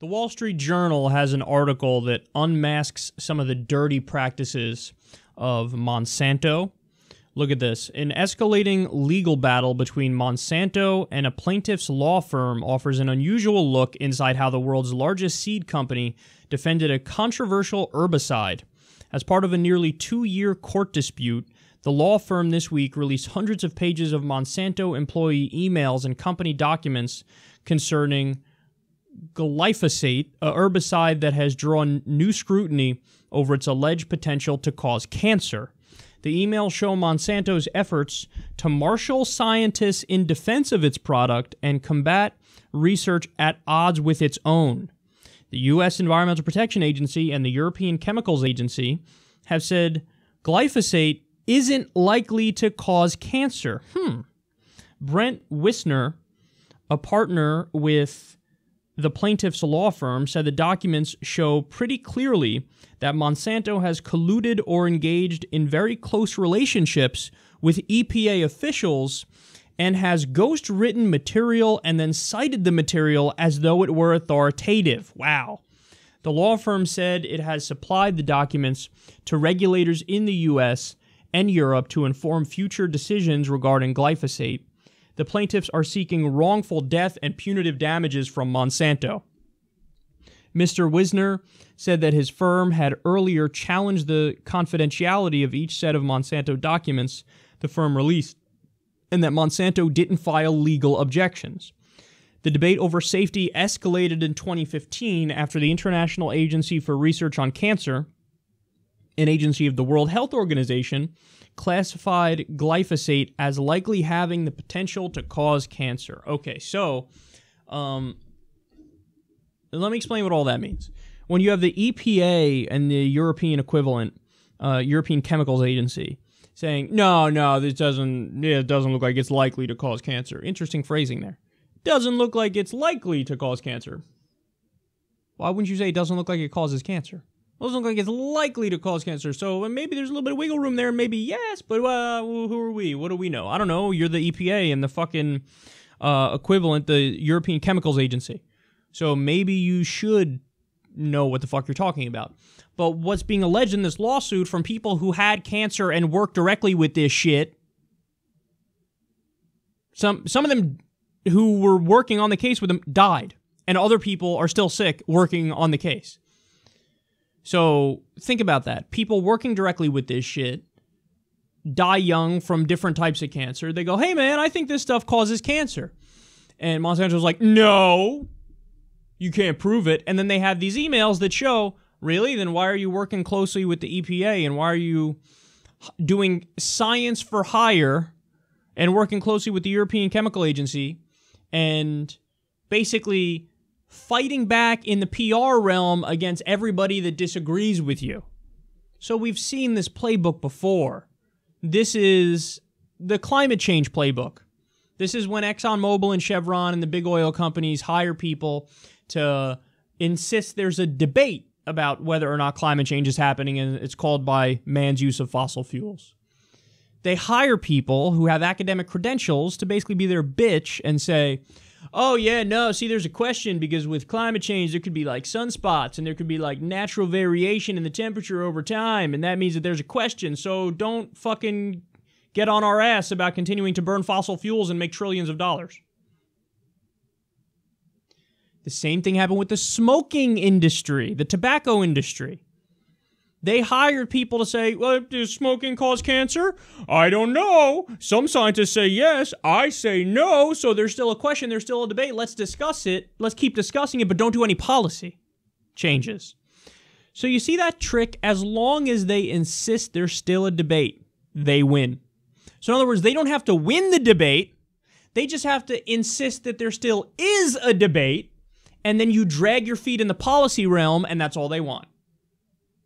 The Wall Street Journal has an article that unmasks some of the dirty practices of Monsanto. Look at this. An escalating legal battle between Monsanto and a plaintiff's law firm offers an unusual look inside how the world's largest seed company defended a controversial herbicide. As part of a nearly 2-year court dispute, the law firm this week released hundreds of pages of Monsanto employee emails and company documents concerning glyphosate, a herbicide that has drawn new scrutiny over its alleged potential to cause cancer. The emails show Monsanto's efforts to marshal scientists in defense of its product and combat research at odds with its own. The U.S. Environmental Protection Agency and the European Chemicals Agency have said glyphosate isn't likely to cause cancer. Brent Wisner, a partner with the plaintiff's law firm, said the documents show pretty clearly that Monsanto has colluded or engaged in very close relationships with EPA officials and has ghostwritten material and then cited the material as though it were authoritative. Wow. The law firm said it has supplied the documents to regulators in the U.S. and Europe to inform future decisions regarding glyphosate. The plaintiffs are seeking wrongful death and punitive damages from Monsanto. Mr. Wisner said that his firm had earlier challenged the confidentiality of each set of Monsanto documents the firm released, and that Monsanto didn't file legal objections. The debate over safety escalated in 2015 after the International Agency for Research on Cancer, an agency of the World Health Organization, classified glyphosate as likely having the potential to cause cancer. Okay, so let me explain what all that means. When you have the EPA and the European equivalent, European Chemicals Agency, saying, no, this doesn't look like it's likely to cause cancer. Interesting phrasing there. Doesn't look like it's likely to cause cancer. Why wouldn't you say it doesn't look like it causes cancer? Doesn't look like it's likely to cause cancer, so maybe there's a little bit of wiggle room there, maybe yes, but who are we? What do we know? I don't know. You're the EPA and the fucking equivalent, the European Chemicals Agency. So maybe you should know what the fuck you're talking about. But what's being alleged in this lawsuit from people who had cancer and worked directly with this shit, some of them who were working on the case with them died, and other people are still sick working on the case. So think about that. People working directly with this shit die young from different types of cancer. They go, hey man, I think this stuff causes cancer. And Monsanto's like, no, you can't prove it. And then they have these emails that show, really? Then why are you working closely with the EPA? And why are you doing science for hire and working closely with the European Chemical Agency and basically fighting back in the PR realm against everybody that disagrees with you? So we've seen this playbook before. This is the climate change playbook. This is when ExxonMobil and Chevron and the big oil companies hire people to insist there's a debate about whether or not climate change is happening, and it's called by man's use of fossil fuels. They hire people who have academic credentials to basically be their bitch and say, oh, yeah, no, see, there's a question because with climate change, there could be like sunspots and there could be like natural variation in the temperature over time. And that means that there's a question. So don't fucking get on our ass about continuing to burn fossil fuels and make trillions of dollars. The same thing happened with the smoking industry, the tobacco industry. They hired people to say, well, does smoking cause cancer? I don't know. Some scientists say yes. I say no. So there's still a question. There's still a debate. Let's discuss it. Let's keep discussing it, but don't do any policy changes. So you see that trick? As long as they insist there's still a debate, they win. So in other words, they don't have to win the debate. They just have to insist that there still is a debate, and then you drag your feet in the policy realm, and that's all they want.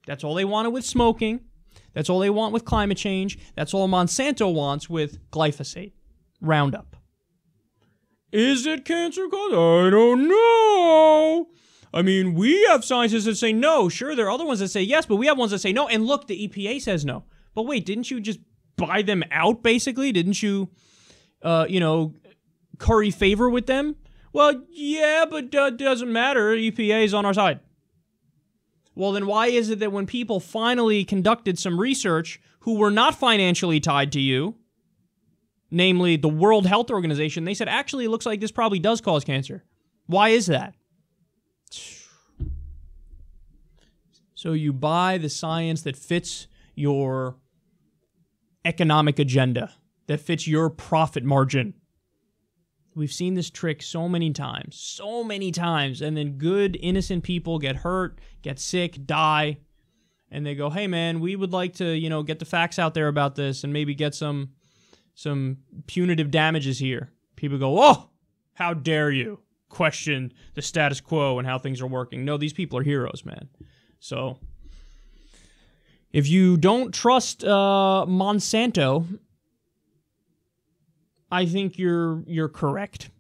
That's all they wanted with smoking. That's all they want with climate change. That's all Monsanto wants with glyphosate, Roundup. Is it cancer cause? I don't know. I mean, we have scientists that say no. Sure, there are other ones that say yes, but we have ones that say no. And look, the EPA says no. But wait, didn't you just buy them out, basically? Didn't you, curry favor with them? Well, yeah, but doesn't matter. EPA is on our side. Well, then why is it that when people finally conducted some research who were not financially tied to you, namely the World Health Organization, they said, actually, it looks like this probably does cause cancer. Why is that? So you buy the science that fits your economic agenda, that fits your profit margin. We've seen this trick so many times, and then good, innocent people get hurt, get sick, die, and they go, hey, man, we would like to, get the facts out there about this and maybe get some punitive damages here. People go, oh, how dare you question the status quo and how things are working. No, these people are heroes, man. So if you don't trust Monsanto, I think you're correct.